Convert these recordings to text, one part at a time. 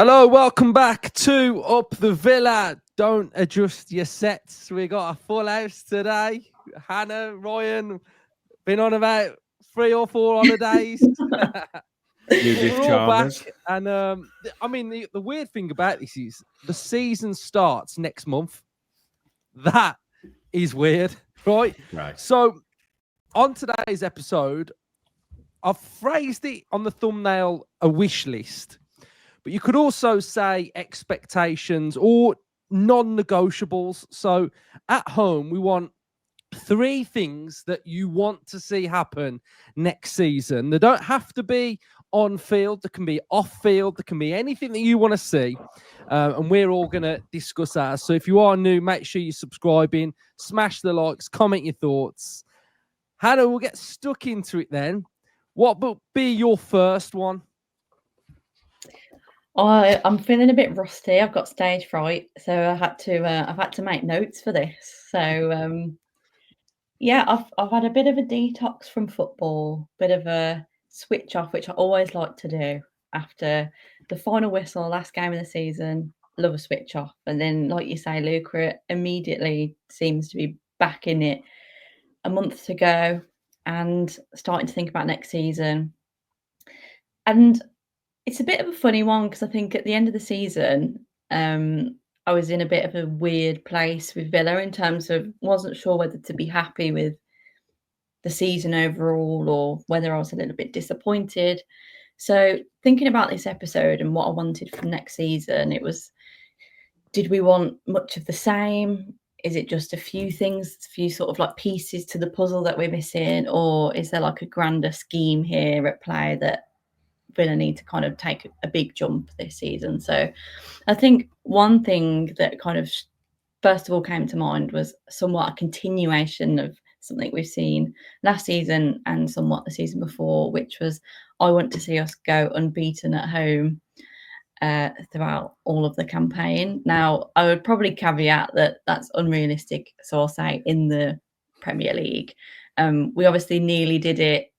Hello, welcome back to Up the Villa. Don't adjust your sets. We got a full house today. Hannah, Ryan, been on about 3 or 4 holidays. We're all back. And the weird thing about this is the season starts next month. That is weird, right? So on today's episode, I've phrased it on the thumbnail a wish list. But you could also say expectations or non-negotiables. So at home, we want 3 things that you want to see happen next season. They don't have to be on field. They can be off field. They can be anything that you want to see. And we're all going to discuss that. So if you are new, make sure you're subscribing, smash the likes, comment your thoughts. Hannah, we'll get stuck into it then. What would be your first one? I'm feeling a bit rusty. I've got stage fright, so I've had to make notes for this. So I've had a bit of a detox from football, bit of a switch off, which I always like to do after the final whistle, last game of the season. Love a switch off, and then, like you say, Luca immediately seems to be back in it a month to go and starting to think about next season. And it's a bit of a funny one because I think at the end of the season, I was in a bit of a weird place with Villa in terms of wasn't sure whether to be happy with the season overall or whether I was a little bit disappointed. So thinking about this episode and what I wanted from next season, it was, did we want much of the same? Is it just a few things, a few sort of like pieces to the puzzle that we're missing? Or is there like a grander scheme here at play that Villa need to kind of take a big jump this season? So I think one thing that kind of first of all came to mind was somewhat a continuation of something we've seen last season and somewhat the season before, which was I want to see us go unbeaten at home throughout all of the campaign. Now, I would probably caveat that that's unrealistic. So I'll say in the Premier League. We obviously nearly did it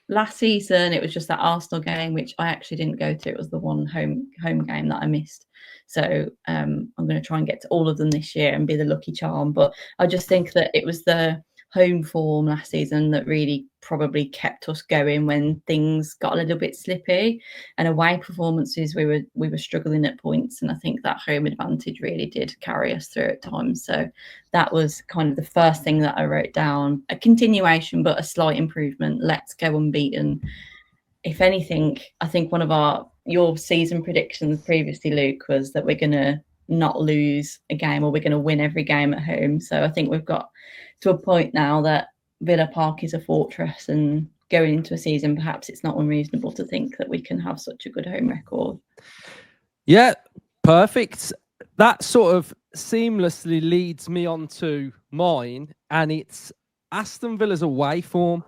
last season. It was just that Arsenal game, which I actually didn't go to. It was the one home game that I missed. So I'm going to try and get to all of them this year and be the lucky charm. But I just think that it was the home form last season that really probably kept us going when things got a little bit slippy, and away performances we were struggling at points, and I think that home advantage really did carry us through at times. So that was kind of the first thing that I wrote down, a continuation but a slight improvement. Let's go unbeaten. If anything, I think one of your season predictions previously, Luke, was that we're going to not lose a game or we're going to win every game at home. So I think we've got to a point now that Villa Park is a fortress, and going into a season, perhaps it's not unreasonable to think that we can have such a good home record. Yeah, perfect. That sort of seamlessly leads me on to mine, and it's Aston Villa's away form,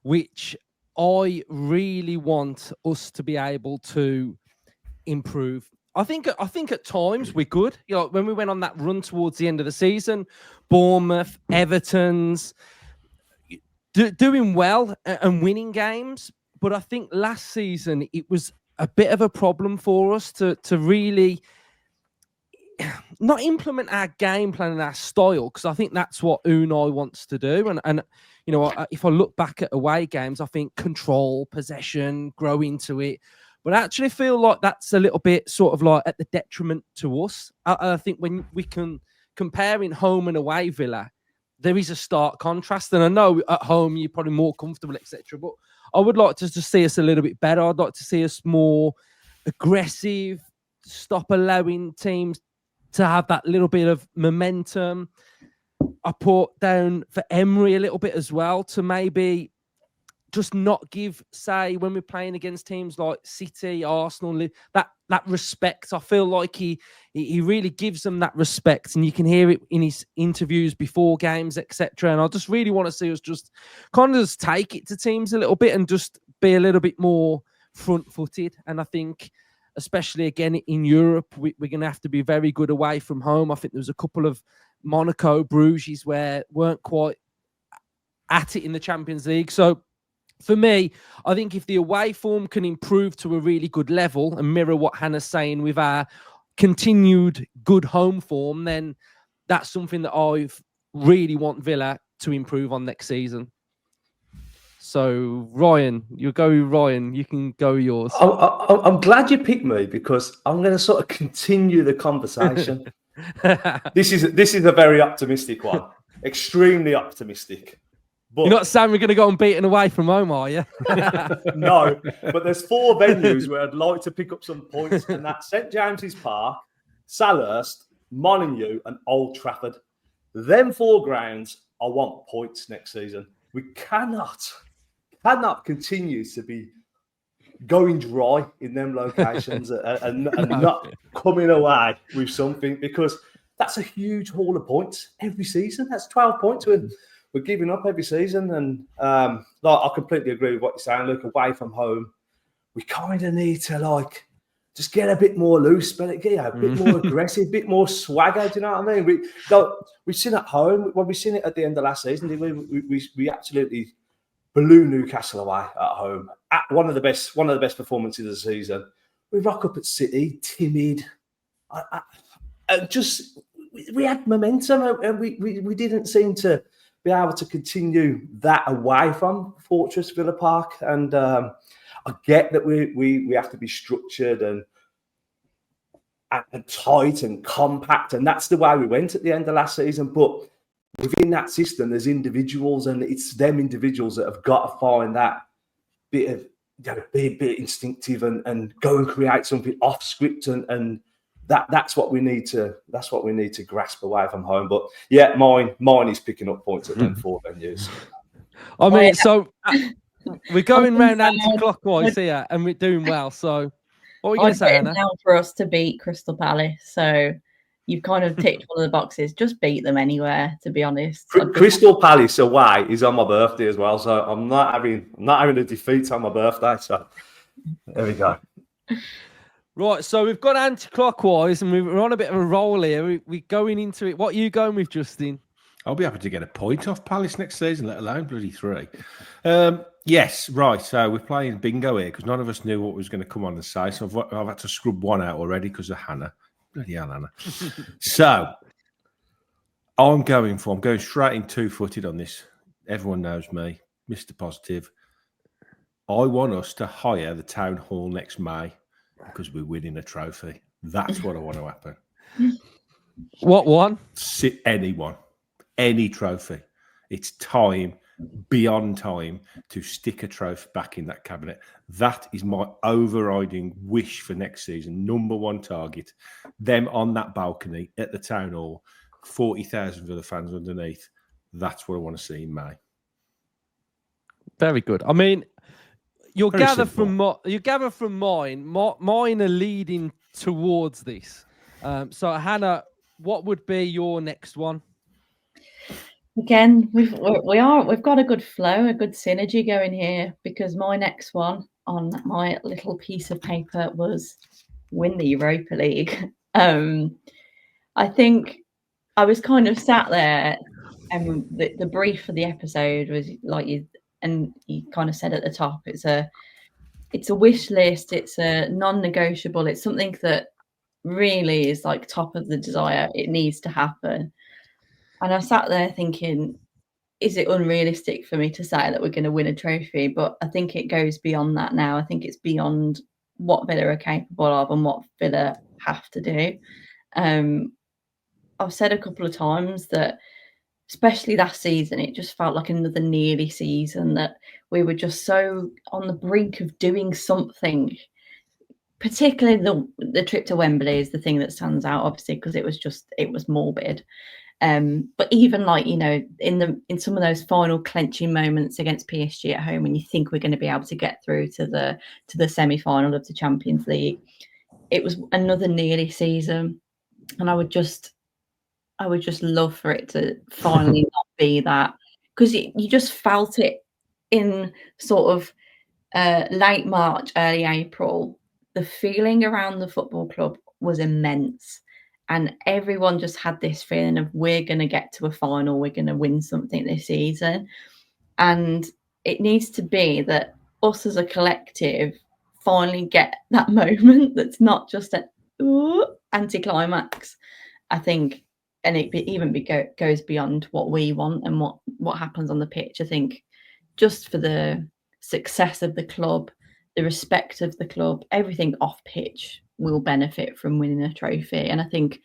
which I really want us to be able to improve. I think at times we're good. You know, when we went on that run towards the end of the season, Bournemouth, Everton's doing well and winning games. But I think last season it was a bit of a problem for us to really not implement our game plan and our style, because I think that's what Unai wants to do. And you know, if I look back at away games, I think control, possession, grow into it. But I actually feel like that's a little bit sort of like at the detriment to us. I think when we can compare in home and away Villa, there is a stark contrast. And I know at home you're probably more comfortable, etc. But I would like to just see us a little bit better. I'd like to see us more aggressive, stop allowing teams to have that little bit of momentum. I put down for Emery a little bit as well to maybe just not give, say, when we're playing against teams like City, Arsenal, that respect. I feel like he really gives them that respect, and you can hear it in his interviews before games, etc. And I just really want to see us just kind of just take it to teams a little bit and just be a little bit more front-footed. And I think, especially again in Europe, we're going to have to be very good away from home. I think there was a couple of Monaco, Bruges where weren't quite at it in the Champions League. So For me, I think if the away form can improve to a really good level and mirror what Hannah's saying with our continued good home form, then that's something that I really want Villa to improve on next season. So, Ryan, you can go yours. I'm glad you picked me because I'm going to sort of continue the conversation. This is a very optimistic one, extremely optimistic. But you're not saying we're going to go unbeaten away from home, are you? No, but there's 4 venues where I'd like to pick up some points, and that's St James's Park, Selhurst, Molineux, and Old Trafford. Them 4 grounds, I want points next season. We cannot continue to be going dry in them locations and not coming away with something, because that's a huge haul of points every season. That's 12 points we're giving up every season. And I completely agree with what you're saying, Luke. Away from home, we kind of need to just get a bit more loose, but a bit more aggressive, a bit more swagger. Do you know what I mean? We've seen at home, when we seen it at the end of last season, we absolutely blew Newcastle away at home. At one of the best performances of the season. We rock up at City, timid. We had momentum, and we didn't seem to be able to continue that away from Fortress Villa Park. And I get that we have to be structured and tight and compact, and that's the way we went at the end of last season. But within that system, there's individuals, and it's them individuals that have got to find that bit of, be a bit instinctive and go and create something off script, and that's what we need to grasp away from home. But yeah, mine is picking up points at them 4 venues. I mean, so we're going round anti-clockwise here, and we're doing well. So what are we going to say, Hannah? Now for us to beat Crystal Palace, so you've kind of ticked one of the boxes. Just beat them anywhere, to be honest. Crystal Palace away is on my birthday as well, so I'm not having a defeat on my birthday. So there we go. Right, so we've got anti-clockwise, and we're on a bit of a roll here. We're going into it. What are you going with, Justin? I'll be happy to get a point off Palace next season, let alone bloody 3. Yes, right. So we're playing bingo here because none of us knew what was going to come on the side. So I've had to scrub one out already because of Hannah. Bloody hell, Hannah. So I'm going straight in 2-footed on this. Everyone knows me, Mr. Positive. I want us to hire the town hall next May because we're winning a trophy. That's what I want to happen. What one? Anyone. Any trophy. It's time, beyond time, to stick a trophy back in that cabinet. That is my overriding wish for next season. Number 1 target. Them on that balcony at the town hall, 40,000 Villa fans underneath. That's what I want to see in May. Very good. I mean, you gather from mine. Mine are leading towards this. So, Hannah, what would be your next one? Again, we've got a good flow, a good synergy going here, because my next one on my little piece of paper was win the Europa League. I think I was kind of sat there, and the brief for the episode was like you kind of said at the top, it's a wish list, it's a non-negotiable, it's something that really is like top of the desire. It needs to happen. And I sat there thinking, is it unrealistic for me to say that we're going to win a trophy? But I think it goes beyond that now. I think it's beyond what Villa are capable of and what Villa have to do. I've said a couple of times that, especially last season, it just felt like another nearly season, that we were just so on the brink of doing something. Particularly the trip to Wembley is the thing that stands out, obviously, because it was morbid. But even in some of those final clenching moments against PSG at home, when you think we're going to be able to get through to the semi-final of the Champions League, it was another nearly season, and I would just love for it to finally not be that, because you just felt it in sort of late March, early April. The feeling around the football club was immense. And everyone just had this feeling of, we're going to get to a final, we're going to win something this season. And it needs to be that us as a collective finally get that moment that's not just an anticlimax. I think, and it goes beyond what we want and what happens on the pitch. I think just for the success of the club, the respect of the club, everything off pitch will benefit from winning a trophy. And I think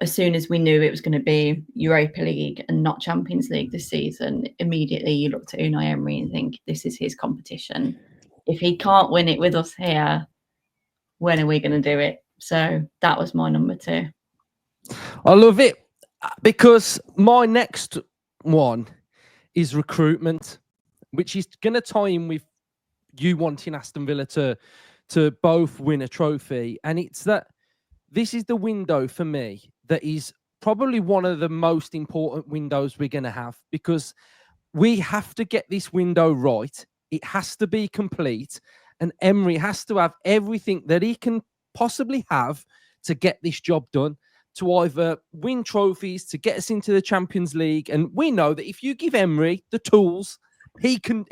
as soon as we knew it was going to be Europa League and not Champions League this season, immediately you looked at Unai Emery and think, this is his competition. If he can't win it with us here, when are we going to do it? So that was my number 2. I love it, because my next one is recruitment, which is going to tie in with you wanting Aston Villa to both win a trophy. And it's that this is the window for me that is probably one of the most important windows we're going to have, because we have to get this window right. It has to be complete, and Emery has to have everything that he can possibly have to get this job done, to either win trophies, to get us into the Champions League. And we know that if you give Emery the tools, he can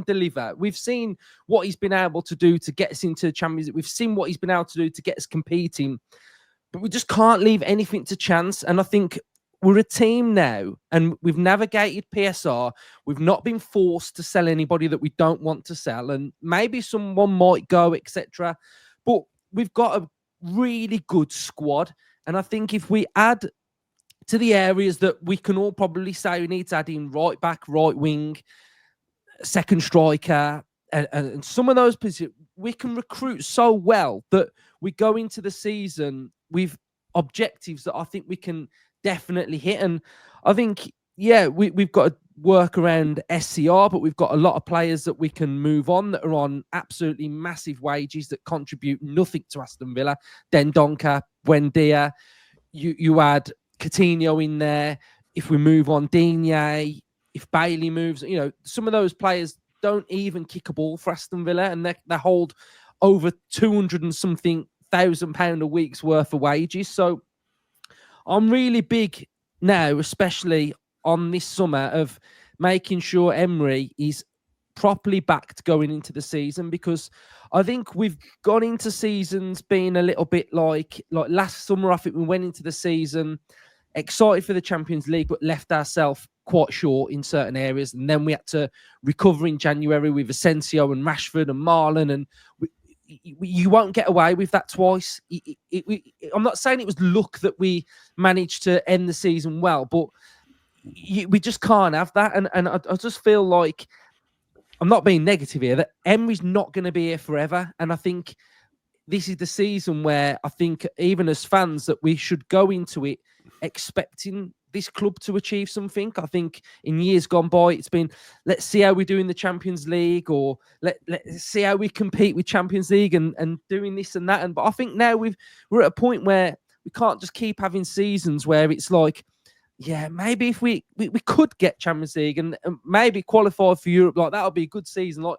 deliver. We've seen what he's been able to do to get us into the Champions League. We've seen what he's been able to do to get us competing. But we just can't leave anything to chance. And I think we're a team now, and we've navigated PSR. We've not been forced to sell anybody that we don't want to sell. And maybe someone might go, etc. But we've got a really good squad. And I think if we add to the areas that we can all probably say we need to add in, right back, right wing, second striker, and some of those positions, we can recruit so well that we go into the season with objectives that I think we can definitely hit. And I think, yeah, we've got to work around SCR, but we've got a lot of players that we can move on that are on absolutely massive wages that contribute nothing to Aston Villa. Dendoncker, Buendia, you add Coutinho in there. If we move on Digne, if Bailey moves, some of those players don't even kick a ball for Aston Villa, and they hold over 200 and something £1,000 a week's worth of wages. So I'm really big now, especially on this summer, of making sure Emery is properly backed going into the season, because I think we've gone into seasons being a little bit like last summer. I think we went into the season excited for the Champions League, but left ourselves quite short in certain areas. And then we had to recover in January with Asensio and Rashford and Marlon. And you won't get away with that twice. I'm not saying it was luck that we managed to end the season well, but we just can't have that. And I just feel like, I'm not being negative here, that Emery's not going to be here forever. And I think this is the season where I think even as fans that we should go into it expecting this club to achieve something. I think in years gone by, it's been, let's see how we do in the Champions League, or let's see how we compete with Champions League and doing this and that. But I think now we're at a point where we can't just keep having seasons where it's like, yeah, maybe if we could get Champions League and maybe qualify for Europe, like that would be a good season. Like,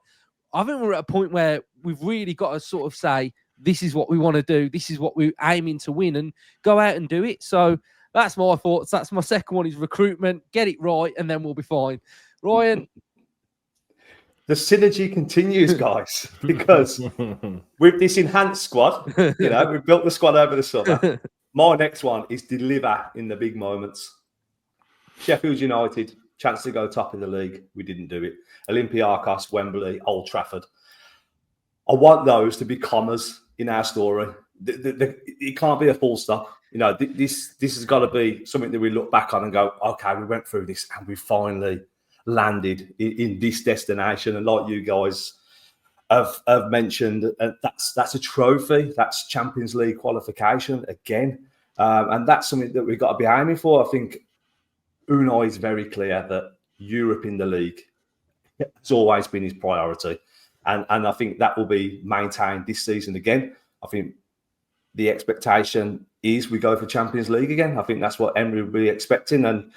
I think we're at a point where we've really got to sort of say, this is what we want to do. This is what we're aiming to win, and go out and do it. So that's my thoughts. That's my second one, is recruitment. Get it right, and then we'll be fine. Ryan? The synergy continues, guys, because with this enhanced squad, we've built the squad over the summer. My next one is deliver in the big moments. Sheffield United, chance to go top of the league. We didn't do it. Olympiacos, Wembley, Old Trafford. I want those to be commas in our story. It can't be a full stop. This has got to be something that we look back on and go, okay, we went through this and we finally landed in this destination. And like you guys have mentioned, that's a trophy. That's Champions League qualification again. And that's something that we've got to be aiming for. I think Unai is very clear that Europe in the league has always been his priority. And I think that will be maintained this season again. I think the expectation is we go for Champions League again. I think that's what Emery will be expecting. And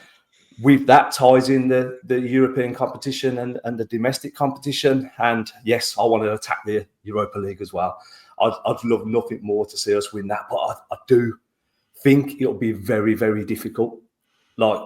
with that ties in the European competition and the domestic competition. And yes, I want to attack the Europa League as well. I'd love nothing more to see us win that. But I do think it'll be very, very difficult. Like,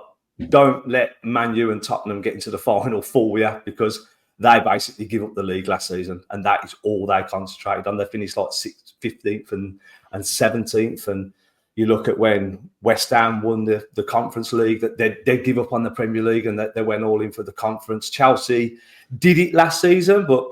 don't let Man U and Tottenham get into the final for you, because they basically give up the league last season, and that is all they concentrated on. They finished like 15th and 17th, and you look at when West Ham won the Conference League, that they give up on the Premier League and that they went all in for the Conference. Chelsea did it last season, but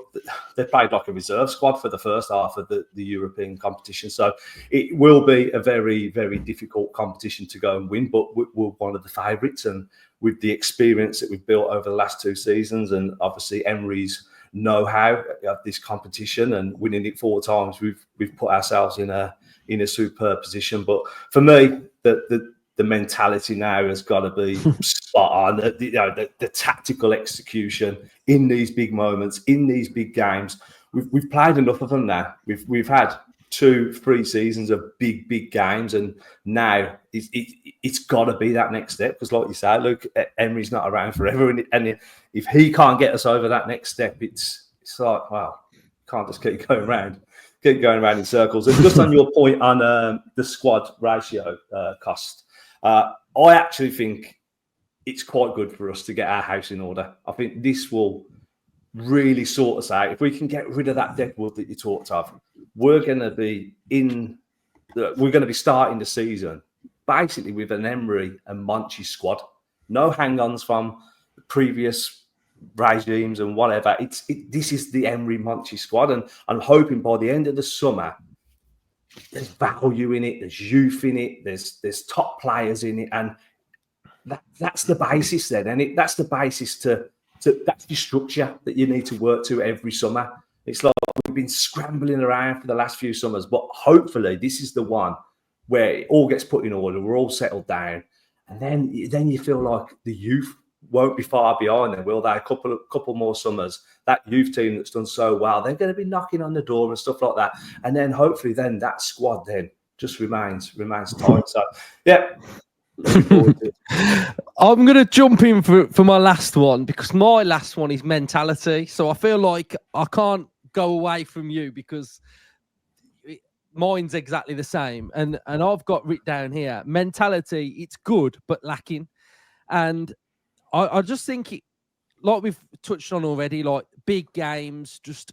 they played like a reserve squad for the first half of the European competition. So it will be a very, very difficult competition to go and win, but we're one of the favourites. And with the experience that we've built over the last 2 seasons, and obviously Emery's know-how of this competition and winning it 4 times, we've put ourselves in a superb position. But for me, the mentality now has got to be spot on. The tactical execution in these big moments, in these big games. We've played enough of them now. We've had 2-3 seasons of big games, and now it's got to be that next step. Because, like you say, look, Emery's not around forever, and if he can't get us over that next step, it's like, wow, can't just keep going around in circles. And just on your point on the squad ratio cost, I actually think it's quite good for us to get our house in order. I think this will really sort us out. If we can get rid of that deadwood that you talked of, we're going to be starting the season basically with an Emery and Monchi squad. No hang-ons from the previous regimes and whatever. This is the Emery Monchi squad, and I'm hoping by the end of the summer there's value in it, there's youth in it, there's top players in it, and that's the basis then, and that's the basis to that's the structure that you need to work to every summer. It's like we've been scrambling around for the last few summers, but hopefully this is the one where it all gets put in order, we're all settled down, and then you feel like the youth won't be far behind them, will they? A couple more summers, that youth team that's done so well, they're going to be knocking on the door and stuff like that, and then hopefully then that squad then just remains tight. So yeah, looking forward to it. I'm going to jump in for my last one, because my last one is mentality. So I feel like I can't go away from you, because mine's exactly the same. And I've got written down here, mentality, it's good, but lacking. And I just think it, like we've touched on already, like big games, just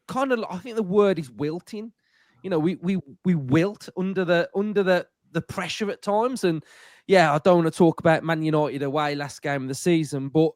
kind of, I think the word is wilting. You know, we wilt under the pressure at times. And yeah, I don't want to talk about Man United away last game of the season, but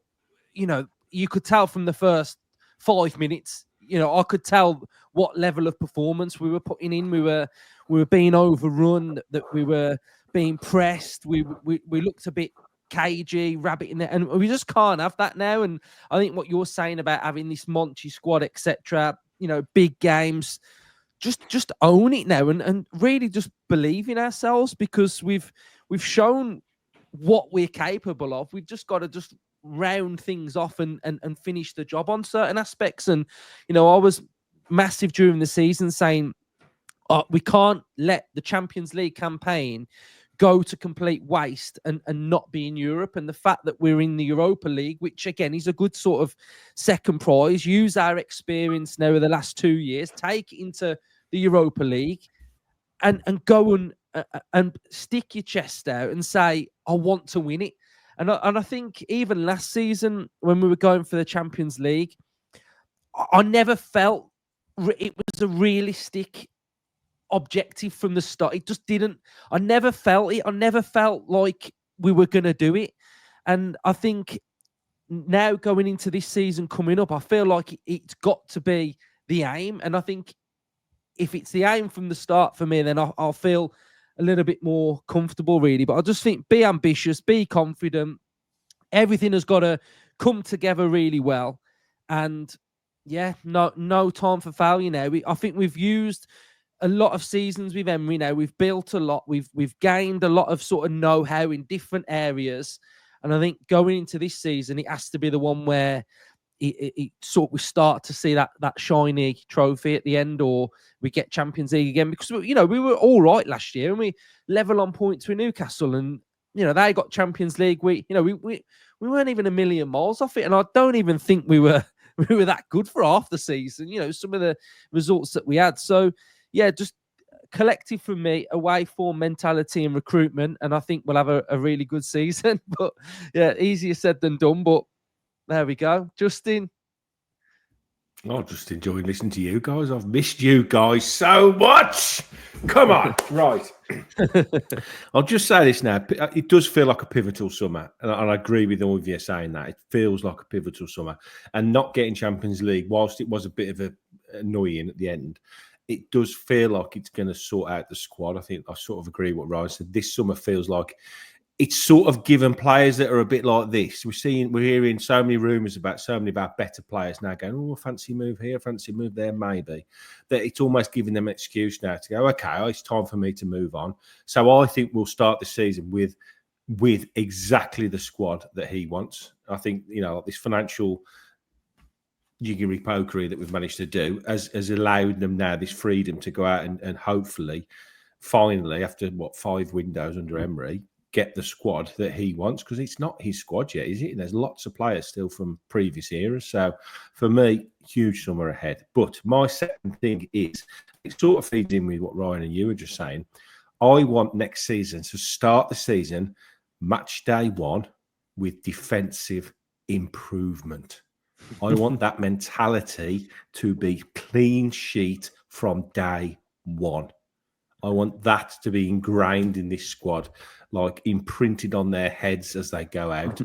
you know, you could tell from the first 5 minutes, you know, I could tell what level of performance we were putting in. We were being overrun, that we were being pressed. We looked a bit cagey, rabbit in there, and we just can't have that now. And I think what you're saying about having this Monchi squad, etc., you know, big games, just own it now, and really just believe in ourselves, because we've shown what we're capable of. We've just got to just round things off and finish the job on certain aspects. And you know, I was massive during the season saying we can't let the Champions League campaign go to complete waste and not be in Europe. And the fact that we're in the Europa League, which again is a good sort of second prize, use our experience now of the last 2 years, take it into the Europa League and go and stick your chest out and say, I want to win it. And I think even last season when we were going for the Champions League, I never felt it was a realistic objective from the start. It just didn't. I never felt it. I never felt like we were going to do it. And I think now going into this season coming up, I feel like it's got to be the aim. And I think if it's the aim from the start for me, then I'll feel a little bit more comfortable, really. But I just think be ambitious, be confident. Everything has got to come together really well. And yeah, no time for failure now. I think we've used a lot of seasons with Emery now. We've built a lot. We've gained a lot of sort of know-how in different areas. And I think going into this season, it has to be the one where we start to see that shiny trophy at the end, or we get Champions League again. Because, you know, we were all right last year and we level on points with Newcastle, and, you know, they got Champions League. We weren't even a million miles off it. And I don't even think we were that good for half the season, you know, some of the results that we had. So, yeah, just collective from me, away form, mentality, and recruitment, and I think we'll have a really good season. But yeah, easier said than done. But there we go, Justin. I'll just enjoy listening to you guys. I've missed you guys so much. Come on, right. I'll just say this now. It does feel like a pivotal summer, and I agree with all of you saying that. It feels like a pivotal summer, and not getting Champions League, whilst it was a bit of annoying at the end, it does feel like it's going to sort out the squad. I think I sort of agree with what Ryan said. This summer feels like it's sort of given players that are a bit like this. We're hearing so many rumours about so many of our better players now going, oh, fancy move here, fancy move there, maybe. That it's almost giving them an excuse now to go, okay, it's time for me to move on. So I think we'll start the season with exactly the squad that he wants. I think, this financial jiggery pokery that we've managed to do has allowed them now this freedom to go out and hopefully, finally, after 5 windows under Emery, get the squad that he wants, because it's not his squad yet, is it? And there's lots of players still from previous eras. So for me, huge summer ahead. But my second thing is, it sort of feeds in with what Ryan and you were just saying. I want next season to start the season match day 1 with defensive improvement. I want that mentality to be clean sheet from day 1. I want that to be ingrained in this squad, like imprinted on their heads as they go out.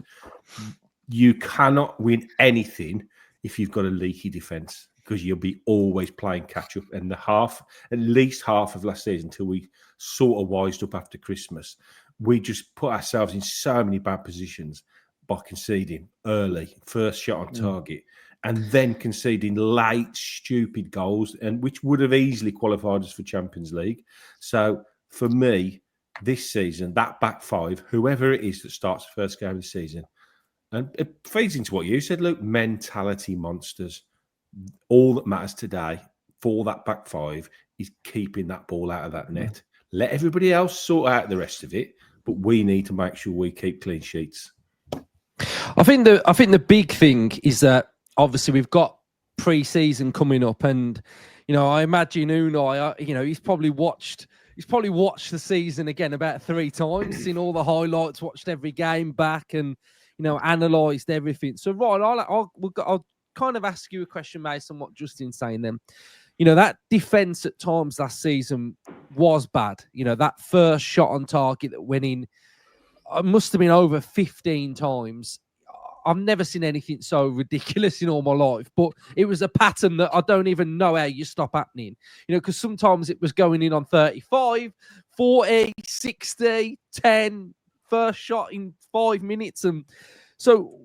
You cannot win anything if you've got a leaky defence, because you'll be always playing catch up. And at least half of last season, until we sort of wised up after Christmas, we just put ourselves in so many bad positions by conceding early, first shot on target, and then conceding late, stupid goals, and which would have easily qualified us for Champions League. So for me, this season, that back 5, whoever it is that starts the first game of the season, and it feeds into what you said, Luke, mentality monsters. All that matters today for that back 5 is keeping that ball out of that net. Let everybody else sort out the rest of it, but we need to make sure we keep clean sheets. I think the big thing is that obviously we've got pre-season coming up, and I imagine Unai, he's probably watched the season again about 3 times, seen all the highlights, watched every game back, and analysed everything. So Ryan, I'll kind of ask you a question based on what Justin's saying. Then, that defence at times last season was bad. That first shot on target that went in, it must have been over 15 times. I've never seen anything so ridiculous in all my life, but it was a pattern that I don't even know how you stop happening. Because sometimes it was going in on 35, 40, 60, 10, first shot in 5 minutes. And so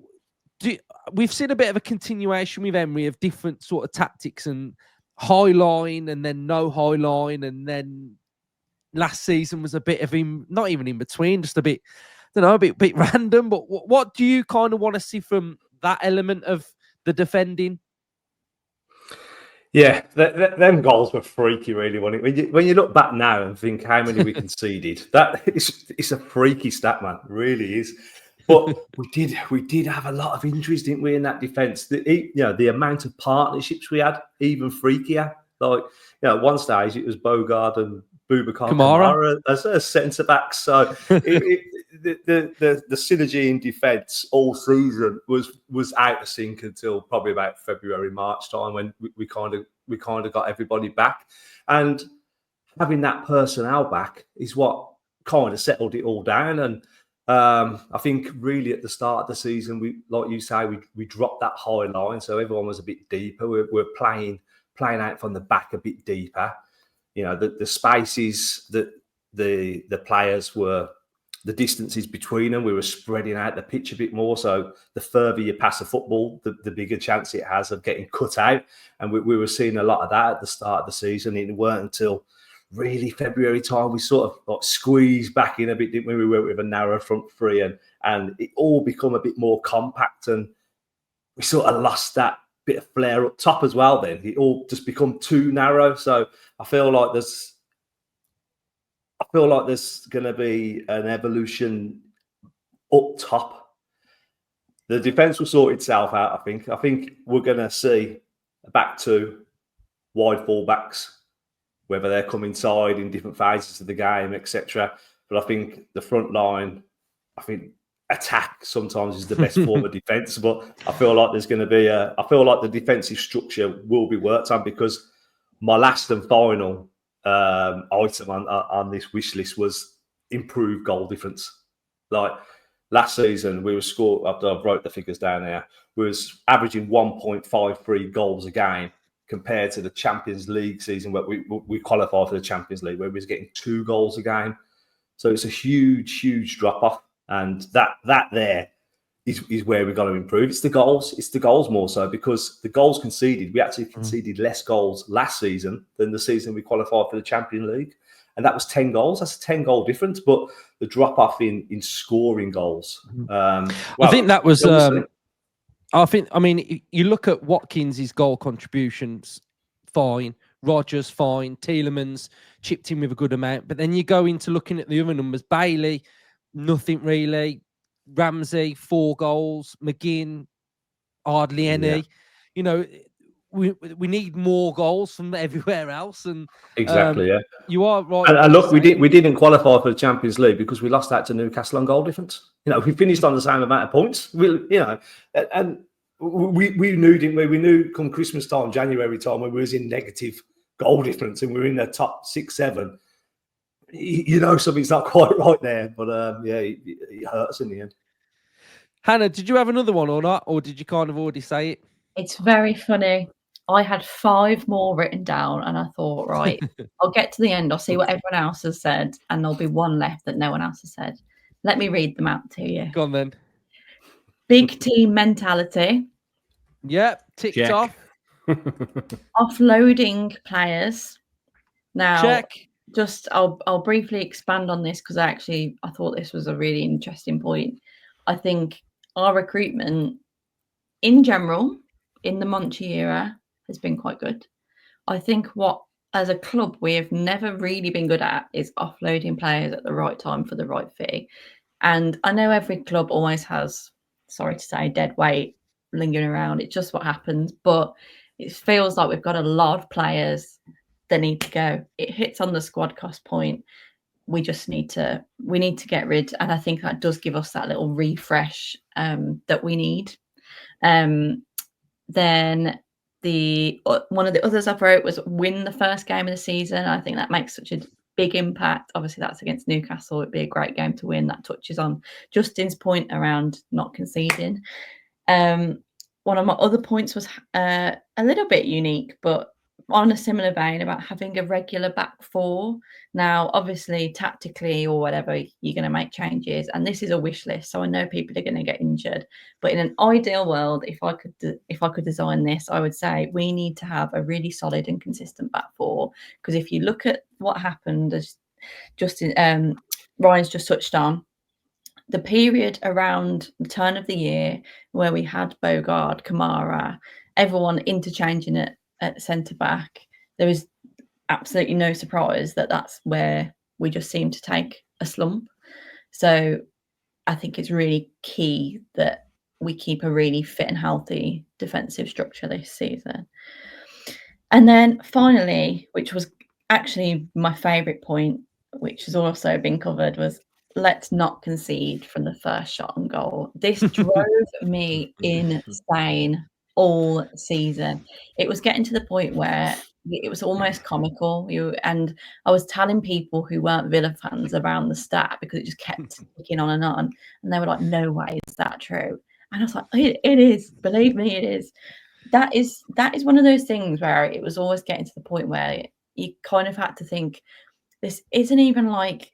we've seen a bit of a continuation with Emery of different sort of tactics, and high line and then no high line, and then last season was a bit of not even in between, just a bit, a bit random. But what do you kind of want to see from that element of the defending? Yeah, them goals were freaky, really. When you look back now and think how many we conceded, it's a freaky stat, man. It really is. But we did have a lot of injuries, didn't we, in that defence? The amount of partnerships we had, even freakier. Like, at one stage it was Bogard and Boubacar Kamara as centre backs. So the synergy in defence all season was out of sync until probably about February, March time, when we kind of got everybody back. And having that personnel back is what kind of settled it all down. And I think really at the start of the season, we, like you say, we dropped that high line, so everyone was a bit deeper. We're playing out from the back a bit deeper. The spaces that the players were, the distances between them, we were spreading out the pitch a bit more. So the further you pass a football, the bigger chance it has of getting cut out. And we were seeing a lot of that at the start of the season. It weren't until really February time we sort of like squeezed back in a bit, didn't we? We went with a narrow front three, and it all become a bit more compact, and we sort of lost that bit of flair up top as well. Then it all just become too narrow. So I feel like there's going to be an evolution up top. The defence will sort itself out, I think. I think we're going to see a back 2, wide full backs, whether they're come inside in different phases of the game, etc. But I think the front line, I think attack sometimes is the best form of defence. But I feel like there's going to be I feel like the defensive structure will be worked on, because my last and final item on this wish list was improved goal difference. Like last season, we were scored. I wrote the figures down here. We was averaging 1.53 goals a game compared to the Champions League season where we qualified for the Champions League, where we was getting 2 goals a game. So it's a huge drop off, and that there is where we've got to improve. It's the goals more so, because the goals conceded, we actually conceded less goals last season than the season we qualified for the Champions League. And that was 10 goals. That's a 10-goal difference. But the drop-off in scoring goals. I think that was... I mean, you look at Watkins' goal contributions, fine. Rodgers, fine. Tielemans chipped in with a good amount. But then you go into looking at the other numbers. Bailey, nothing really. Ramsey, 4 goals. McGinn, hardly any. Yeah. You know, we need more goals from everywhere else. And exactly, yeah. You are right. And look, we didn't qualify for the Champions League because we lost out to Newcastle on goal difference. You know, we finished on the same amount of points. We knew, didn't we? We knew come Christmas time, January time, when we was in negative goal difference and we were in the top 6, 7. You know, something's not quite right there. But it hurts in the end. Hannah, did you have another one or not, or did you kind of already say it? It's very funny. I had 5 more written down, and I thought, right, I'll get to the end. I'll see what everyone else has said, and there'll be one left that no one else has said. Let me read them out to you. Go on then. Big team mentality. Yep, ticked Check. off. Offloading players. Now, Check. just I'll briefly expand on this because I thought this was a really interesting point. I think our recruitment in general in the Monchi era has been quite good. I think what as a club we have never really been good at is offloading players at the right time for the right fee. And I know every club always has, sorry to say, dead weight lingering around. It's just what happens. But it feels like we've got a lot of players that need to go. It hits on the squad cost point. We need to get rid. And I think that does give us that little refresh that we need. Then one of the others I wrote was win the first game of the season. I think that makes such a big impact. Obviously, that's against Newcastle. It'd be a great game to win. That touches on Justin's point around not conceding. One of my other points was a little bit unique, but on a similar vein about having a regular back 4. Now, obviously, tactically or whatever, you're going to make changes. And this is a wish list, so I know people are going to get injured. But in an ideal world, if I could design this, I would say we need to have a really solid and consistent back 4. Because if you look at what happened, as Ryan's just touched on, the period around the turn of the year where we had Bogard, Kamara, everyone interchanging it at centre back, there is absolutely no surprise that that's where we just seem to take a slump. So I think it's really key that we keep a really fit and healthy defensive structure this season. And then finally, which was actually my favourite point, which has also been covered, was let's not concede from the first shot on goal. This drove me insane all season. It was getting to the point where it was almost comical. And I was telling people who weren't Villa fans around the stat because it just kept ticking on. And they were like, no way is that true. And I was like, it is. Believe me, it is. That is one of those things where it was always getting to the point where you kind of had to think, this isn't even like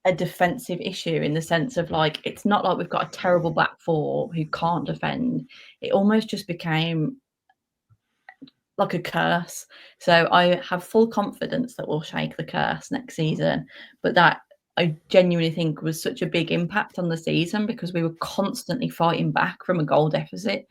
a defensive issue in the sense of like, it's not like we've got a terrible back 4 who can't defend. It almost just became like a curse. So I have full confidence that we'll shake the curse next season. But that I genuinely think was such a big impact on the season because we were constantly fighting back from a goal deficit.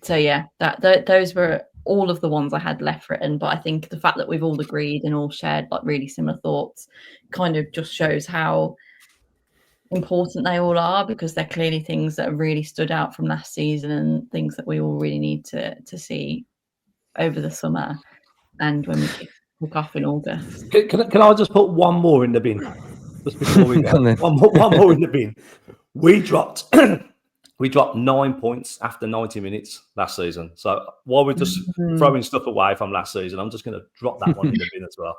So yeah, those were all of the ones I had left written. But I think the fact that we've all agreed and all shared like really similar thoughts kind of just shows how important they all are, because they're clearly things that have really stood out from last season and things that we all really need to see over the summer. and when we kick off in August. Can I just put one more in the bin just before we Go go? on then. One more in the bin. We dropped 9 points after 90 minutes last season. So while we're just throwing stuff away from last season, I'm just going to drop that one in the bin as well.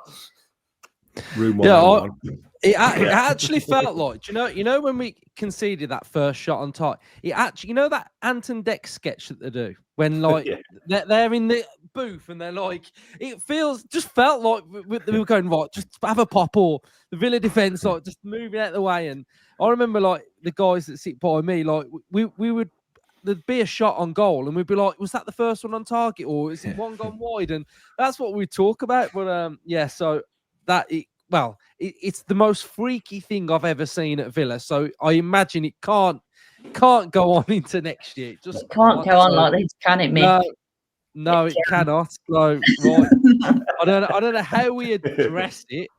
Room Yeah, 101. it actually felt like, you know, when we conceded that first shot on target, it actually, you know, that Anton Deck sketch that they do when like they're in the booth and they're like, just felt like we were going, right, just have a pop, or the Villa defense like just moving out of the way. And I remember like the guys that sit by me, like we would, there'd be a shot on goal and we'd be like, was that the first one on target, or is it one gone wide? And that's what we talk about. But yeah, so it's the most freaky thing I've ever seen at Villa. So I imagine it can't go on into next year. It can't go on like this, can it, Mick? No, it cannot. So right, I don't know how we address it.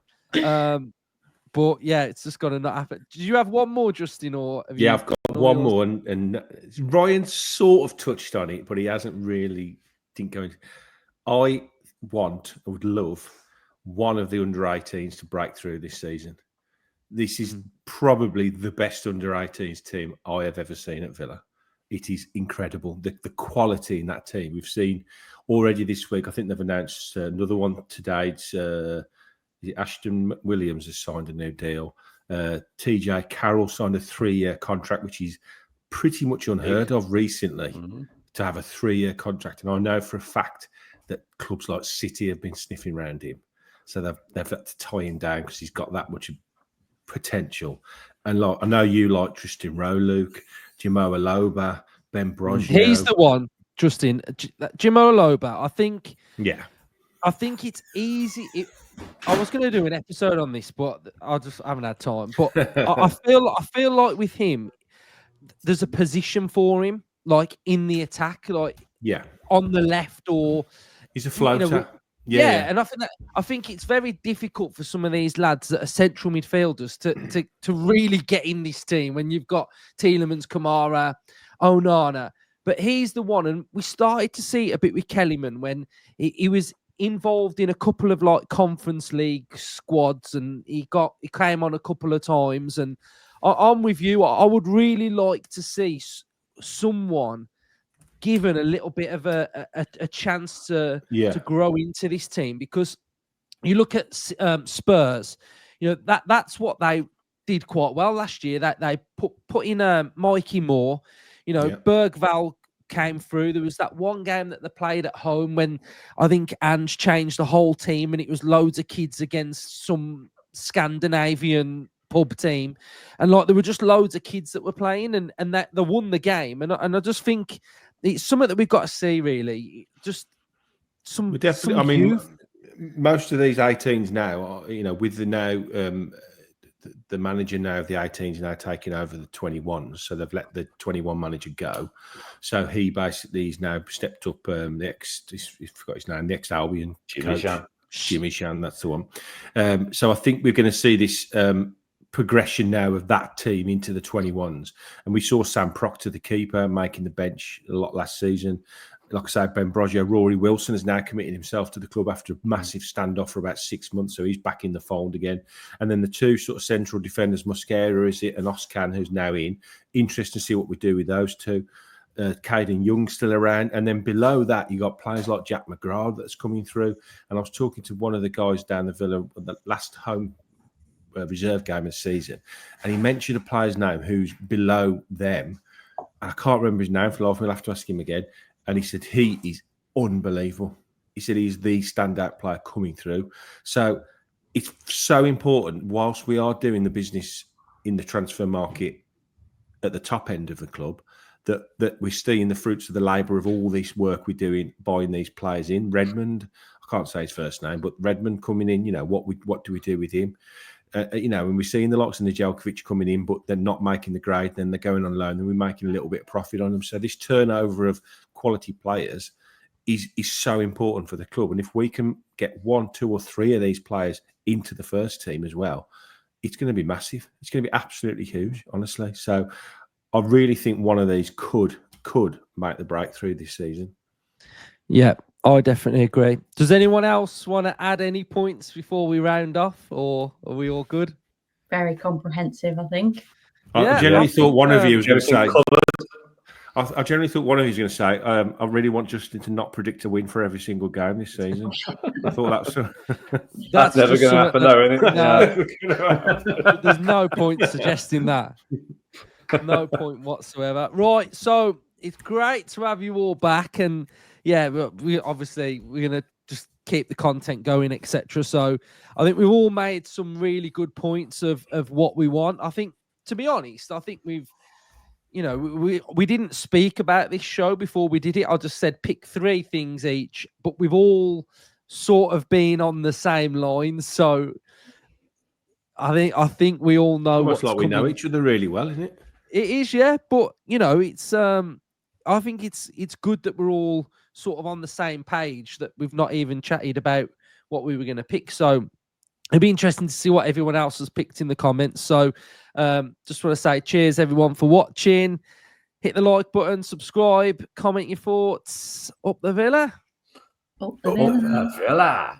But yeah, it's just got to not happen. Did you have one more, Justin, or have you? I've got one more, and Ryan sort of touched on it, but he hasn't really. Didn't go into. I would love one of the under-18s to break through this season. This is probably the best under-18s team I have ever seen at Villa. It is incredible. The quality in that team. We've seen already this week, I think they've announced another one today. It's Ashton Williams has signed a new deal. TJ Carroll signed a 3-year contract, which is pretty much unheard of recently, to have a 3-year contract. And I know for a fact that clubs like City have been sniffing around him. So they've had to tie him down because he's got that much potential. And like, I know you like Tristan Rowe, Luke, Jimo Aloba, Ben Brogio. He's the one, Justin. Jimo Aloba. I think it's easy. I was going to do an episode on this, but I haven't had time. But I feel like with him, there's a position for him, like in the attack, like on the left, or he's a floater. You know, and I think it's very difficult for some of these lads that are central midfielders to really get in this team when you've got Tielemans, Kamara, Onana. But he's the one, and we started to see it a bit with Kellyman when he was involved in a couple of like Conference League squads, and he came on a couple of times. And I'm with you. I would really like to see someone given a little bit of a chance to grow into this team, because you look at Spurs, you know, that's what they did quite well last year. That they put in Mikey Moore, you know, Bergvall came through. There was that one game that they played at home when I think Ange changed the whole team, and it was loads of kids against some Scandinavian pub team, and like there were just loads of kids that were playing, and that they won the game. And I just think it's something that we've got to see, really. Just some. Definitely. I mean, most of these 18s now, you know, with the now the manager now of the 18s now taking over the 21s, so they've let the 21 manager go. So he basically he's now stepped up. I forgot his name. The ex-Albion Jimmy Shan, that's the one. So I think we're going to see this progression now of that team into the 21s. And we saw Sam Proctor, the keeper, making the bench a lot last season. Like I said, Ben Brogio, Rory Wilson has now committed himself to the club after a massive standoff for about 6 months. So he's back in the fold again. And then the two sort of central defenders, Mosquera, is it, and Oscan, who's now in. Interesting to see what we do with those two. Caden Young still around. And then below that, you got players like Jack McGrath that's coming through. And I was talking to one of the guys down the Villa, the last home reserve game of the season, and he mentioned a player's name who's below them. I can't remember his name for life. We'll have to ask him again. And he said he is unbelievable. He said he's the standout player coming through. So it's so important, whilst we are doing the business in the transfer market at the top end of the club, that we're seeing the fruits of the labour of all this work we're doing, buying these players in. Redmond, I can't say his first name, but Redmond coming in, you know, what do we do with him? You know, when we're seeing the likes of Nedeljkovic coming in, but they're not making the grade, then they're going on loan, and we're making a little bit of profit on them. So this turnover of quality players is so important for the club. And if we can get 1, 2, or 3 of these players into the first team as well, it's going to be massive. It's going to be absolutely huge, honestly. So I really think one of these could make the breakthrough this season. Yeah, I definitely agree. Does anyone else want to add any points before we round off, or are we all good? Very comprehensive, I think. I generally thought one of you was going to say. I generally thought one of you was going to say, I really want Justin to not predict a win for every single game this season. I thought that's never going to happen, though, isn't it? No, there's no point suggesting that. No point whatsoever. Right, so it's great to have you all back, and yeah, we're going to just keep the content going, etc. So I think we've all made some really good points of what we want. I think, to be honest, I think we've. We didn't speak about this show before we did it. I just said pick 3 things each, but we've all sort of been on the same line. So I think we all know almost like we know each other really well, isn't it? It is, yeah. But it's I think it's good that we're all sort of on the same page, that we've not even chatted about what we were going to pick. So it'd be interesting to see what everyone else has picked in the comments. So just want to say cheers, everyone, for watching. Hit the like button, subscribe, comment your thoughts. Up the Villa. Up the Villa. Villa.